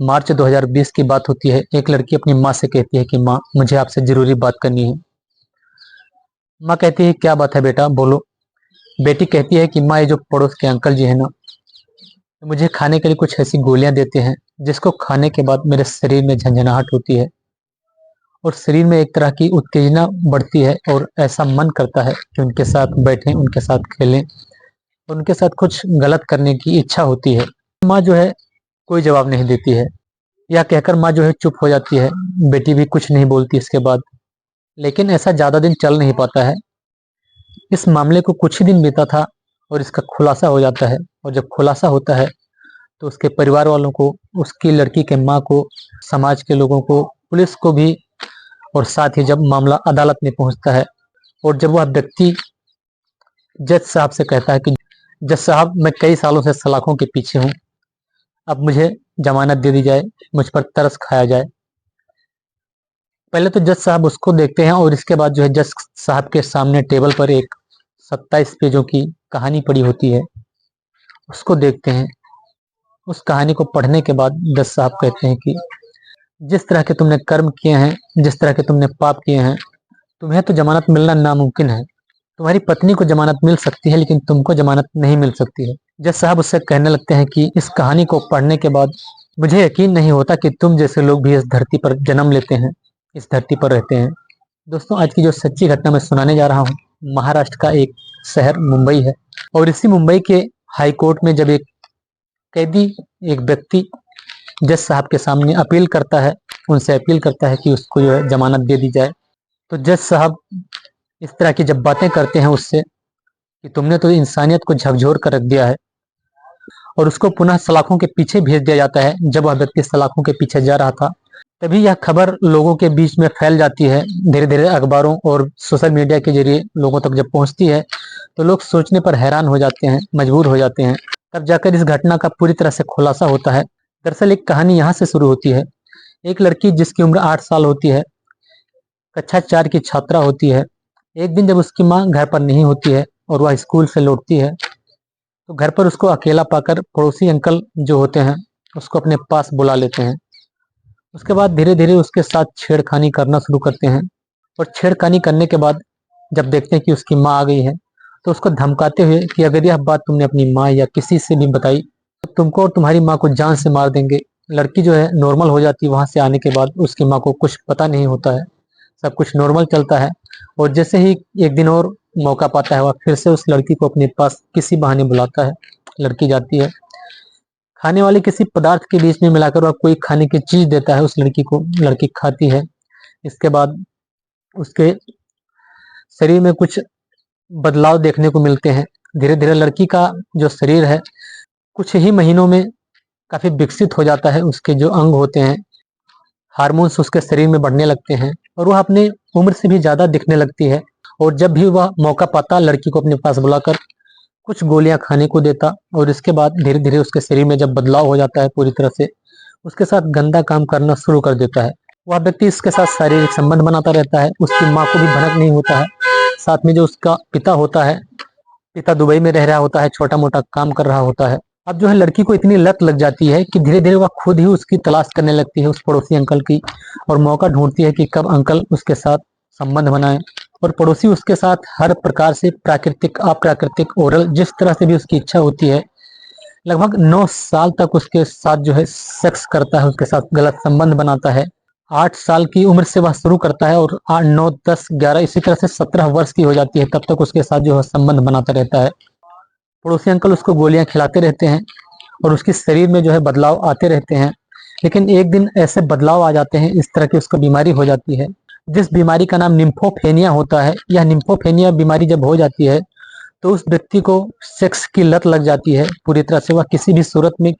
मार्च 2020 की बात होती है। एक लड़की अपनी माँ से कहती है कि माँ, मुझे आपसे जरूरी बात करनी है। माँ कहती है, क्या बात है बेटा, बोलो। बेटी कहती है कि माँ, ये जो पड़ोस के अंकल जी है ना, मुझे खाने के लिए कुछ ऐसी गोलियां देते हैं जिसको खाने के बाद मेरे शरीर में झंझनाहट होती है और शरीर में एक तरह की उत्तेजना बढ़ती है और ऐसा मन करता है कि उनके साथ बैठें, उनके साथ खेलें और उनके साथ कुछ गलत करने की इच्छा होती है। माँ जो है कोई जवाब नहीं देती है। यह कहकर माँ जो है चुप हो जाती है। बेटी भी कुछ नहीं बोलती इसके बाद। लेकिन ऐसा ज्यादा दिन चल नहीं पाता है। इस मामले को कुछ ही दिन बीता था और इसका खुलासा हो जाता है। और जब खुलासा होता है तो उसके परिवार वालों को, उसकी लड़की के माँ को, समाज के लोगों को, पुलिस को भी, और साथ ही जब मामला अदालत में पहुंचता है और जब वह व्यक्ति जज साहब से कहता है कि जज साहब, मैं कई सालों से सलाखों के पीछे हूँ, अब मुझे जमानत दे दी जाए, मुझ पर तरस खाया जाए। पहले तो जज साहब उसको देखते हैं और इसके बाद जो है जज साहब के सामने टेबल पर एक 27 पेजों की कहानी पड़ी होती है, उसको देखते हैं। उस कहानी को पढ़ने के बाद जज साहब कहते हैं कि जिस तरह के तुमने कर्म किए हैं, जिस तरह के तुमने पाप किए हैं, तुम्हें तो जमानत मिलना नामुमकिन है। तुम्हारी पत्नी को जमानत मिल सकती है लेकिन तुमको जमानत नहीं मिल सकती है। जज साहब उससे कहने लगते हैं कि इस कहानी को पढ़ने के बाद मुझे यकीन नहीं होता कि तुम जैसे लोग भी इस धरती पर जन्म लेते हैं, इस धरती पर रहते हैं। दोस्तों, आज की जो सच्ची घटना मैं सुनाने जा रहा हूँ, महाराष्ट्र का एक शहर मुंबई है। और इसी मुंबई के हाई कोर्ट में जब एक कैदी, एक व्यक्ति जज साहब के सामने अपील करता है, उनसे अपील करता है कि उसको जो है जमानत दे दी जाए, तो जज साहब इस तरह की जब बातें करते हैं उससे कि तुमने तो इंसानियत को झकझोर कर रख दिया है, और उसको पुनः सलाखों के पीछे भेज दिया जाता है। जब वह व्यक्ति सलाखों के पीछे जा रहा था तभी यह खबर लोगों के बीच में फैल जाती है। धीरे धीरे अखबारों और सोशल मीडिया के जरिए लोगों तक जब पहुंचती है तो लोग सोचने पर हैरान हो जाते हैं, मजबूर हो जाते हैं। तब जाकर इस घटना का पूरी तरह से खुलासा होता है। दरअसल एक कहानी यहाँ से शुरू होती है। एक लड़की जिसकी उम्र 8 साल होती है, कक्षा 4 की छात्रा होती है। एक दिन जब उसकी माँ घर पर नहीं होती है और वह स्कूल से लौटती है तो घर पर उसको अकेला पाकर पड़ोसी अंकल जो होते हैं उसको अपने पास बुला लेते हैं। उसके बाद धीरे धीरे उसके साथ छेड़खानी करना शुरू करते हैं। और छेड़खानी करने के बाद जब देखते हैं कि उसकी माँ आ गई है तो उसको धमकाते हुए कि अगर यह बात तुमने अपनी माँ या किसी से भी बताई तो तुमको और तुम्हारी माँ को जान से मार देंगे। लड़की जो है नॉर्मल हो जाती है। वहां से आने के बाद उसकी माँ को कुछ पता नहीं होता है, सब कुछ नॉर्मल चलता है। और जैसे ही एक दिन और मौका पाता है वह फिर से उस लड़की को अपने पास किसी बहाने बुलाता है। लड़की जाती है, खाने वाले किसी पदार्थ के बीच में मिलाकर वह कोई खाने की चीज देता है उस लड़की को। लड़की खाती है। इसके बाद उसके शरीर में कुछ बदलाव देखने को मिलते हैं। धीरे धीरे लड़की का जो शरीर है कुछ ही महीनों में काफी विकसित हो जाता है। उसके जो अंग होते हैं, हार्मोन्स उसके शरीर में बढ़ने लगते हैं और वह अपने उम्र से भी ज्यादा दिखने लगती है। और जब भी वह मौका पाता लड़की को अपने पास बुलाकर कुछ गोलियां खाने को देता और इसके बाद धीरे धीरे उसके शरीर में जब बदलाव हो जाता है पूरी तरह से, उसके साथ गंदा काम करना शुरू कर देता है। वह व्यक्ति इसके साथ शारीरिक संबंध बनाता रहता है। उसकी माँ को भी भनक नहीं होता है। साथ में जो उसका पिता होता है, पिता दुबई में रह रहा होता है, छोटा मोटा काम कर रहा होता है। अब जो है लड़की को इतनी लत लग जाती है कि धीरे धीरे वह खुद ही उसकी तलाश करने लगती है, उस पड़ोसी अंकल की, और मौका ढूंढती है कि कब अंकल उसके साथ संबंध बनाए। और पड़ोसी उसके साथ हर प्रकार से प्राकृतिक, अप्राकृतिक, ओरल, जिस तरह से भी उसकी इच्छा होती है, लगभग 9 साल तक उसके साथ जो है सेक्स करता है, उसके साथ गलत संबंध बनाता है। 8 साल की उम्र से वह शुरू करता है और 8, 9, 10, 11, इसी तरह से 17 वर्ष की हो जाती है तब तक उसके साथ जो है संबंध बनाता रहता है। पड़ोसी अंकल उसको गोलियां खिलाते रहते हैं और उसके शरीर में जो है बदलाव आते रहते हैं। लेकिन एक दिन ऐसे बदलाव आ जाते हैं, इस तरह की उसको बीमारी हो जाती है जिस बीमारी का नाम निम्फोफेनिया होता है। यह निम्फोफेनिया बीमारी जब हो जाती है तो उस व्यक्ति को सेक्स की लत लग जाती है पूरी तरह से। वह किसी भी सूरत में,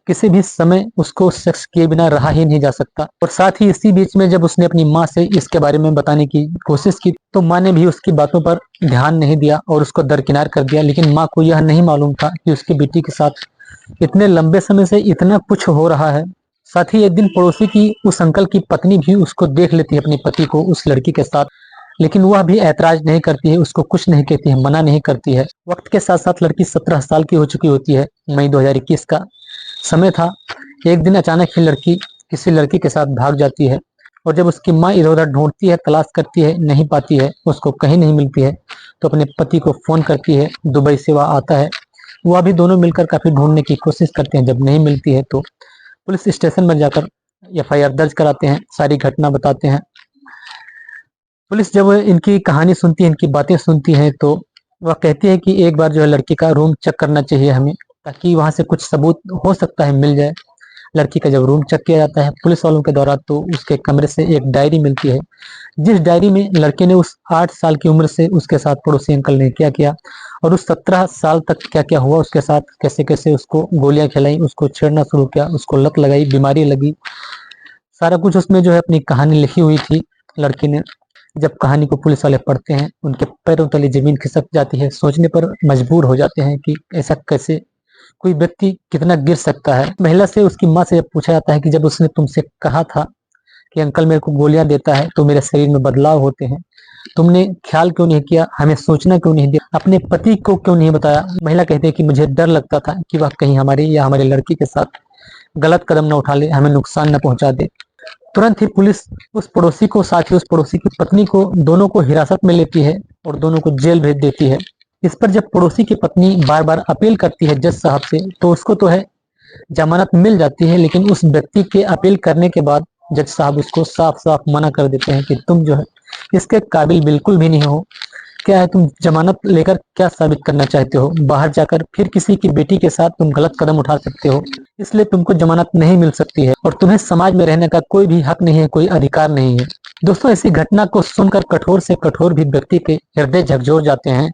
किसी भी समय उसको सेक्स किए बिना रहा ही नहीं जा सकता। और साथ ही इसी बीच में जब उसने अपनी माँ से इसके बारे में बताने की कोशिश की तो माँ ने भी उसकी बातों पर ध्यान नहीं दिया और उसको दरकिनार कर दिया। लेकिन माँ को यह नहीं मालूम था कि उसकी बेटी के साथ इतने लंबे समय से इतना कुछ हो रहा है। साथ ही एक दिन पड़ोसी की उस अंकल की पत्नी भी उसको देख लेती है, अपने पति को उस लड़की के साथ। लेकिन वह भी ऐतराज नहीं करती है, उसको कुछ नहीं कहती है, मना नहीं करती है। वक्त के साथ साथ लड़की 17 साल की हो चुकी होती है। मई 2021 का समय था। एक दिन अचानक ही लड़की किसी लड़की के साथ भाग जाती है और जब उसकी माँ इधर उधर ढूंढती है, तलाश करती है, नहीं पाती है, उसको कहीं नहीं मिलती है, तो अपने पति को फोन करती है। दुबई से वह आता है। वह भी दोनों मिलकर काफी ढूंढने की कोशिश करते हैं। जब नहीं मिलती है तो पुलिस स्टेशन में जाकर एफआईआर दर्ज कराते हैं, सारी घटना बताते हैं। पुलिस जब इनकी कहानी सुनती है, इनकी बातें सुनती है, तो वह कहती है कि एक बार जो है लड़की का रूम चेक करना चाहिए हमें, ताकि वहां से कुछ सबूत हो सकता है मिल जाए। लड़की का जब रूम चेक किया जाता है पुलिस वालों के द्वारा, तो उसके कमरे से एक डायरी मिलती है, जिस डायरी में लड़के ने उस 8 साल की उम्र से उसके साथ पड़ोसी अंकल ने क्या किया और उस 17 साल तक क्या क्या हुआ उसके साथ, कैसे कैसे उसको गोलियां खिलाई, उसको छेड़ना शुरू किया, उसको लत लगाई, बीमारी लगी, सारा कुछ उसमें जो है अपनी कहानी लिखी हुई थी लड़की ने। जब कहानी को पुलिस वाले पढ़ते हैं, उनके पैरों तले जमीन खिसक जाती है, सोचने पर मजबूर हो जाते हैं कि ऐसा कैसे कोई व्यक्ति कितना गिर सकता है। महिला से, उसकी माँ से जब पूछा जाता है कि जब उसने तुमसे कहा था कि अंकल मेरे को गोलियां देता है तो मेरे शरीर में बदलाव होते हैं, तुमने ख्याल क्यों नहीं किया, हमें सोचना क्यों नहीं दिया, अपने पति को क्यों नहीं बताया। महिला कहती है कि मुझे डर लगता था कि वह कहीं हमारी या हमारी लड़की के साथ गलत कदम न उठा ले, हमें नुकसान न पहुंचा दे। तुरंत ही पुलिस उस पड़ोसी को, साथ ही उस पड़ोसी की पत्नी को, दोनों को हिरासत में लेती है और दोनों को जेल भेज देती है। इस पर जब पड़ोसी की पत्नी बार बार अपील करती है जज साहब से, तो उसको तो है जमानत मिल जाती है, लेकिन उस व्यक्ति के अपील करने के बाद जज साहब उसको साफ साफ मना कर देते हैं कि तुम जो है इसके काबिल बिल्कुल भी नहीं हो। क्या है, तुम जमानत लेकर क्या साबित करना चाहते हो, बाहर जाकर फिर किसी की बेटी के साथ तुम गलत कदम उठा सकते हो, इसलिए तुमको जमानत नहीं मिल सकती है और तुम्हें समाज में रहने का कोई भी हक नहीं है, कोई अधिकार नहीं है। दोस्तों, ऐसी घटना को सुनकर कठोर से कठोर भी व्यक्ति के हृदय झकझोर जाते हैं,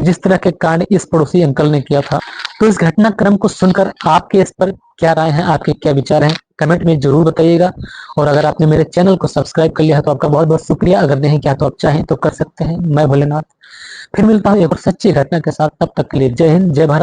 जिस तरह के कांड इस पड़ोसी अंकल ने किया था। तो इस घटनाक्रम को सुनकर आपके इस पर क्या राय है, आपके क्या विचार हैं, कमेंट में जरूर बताइएगा। और अगर आपने मेरे चैनल को सब्सक्राइब कर लिया है तो आपका बहुत बहुत शुक्रिया। अगर नहीं किया तो आप चाहें तो कर सकते हैं। मैं भोलेनाथ फिर मिलता हूँ एक और सच्ची घटना के साथ। तब तक के लिए जय हिंद, जय भारत।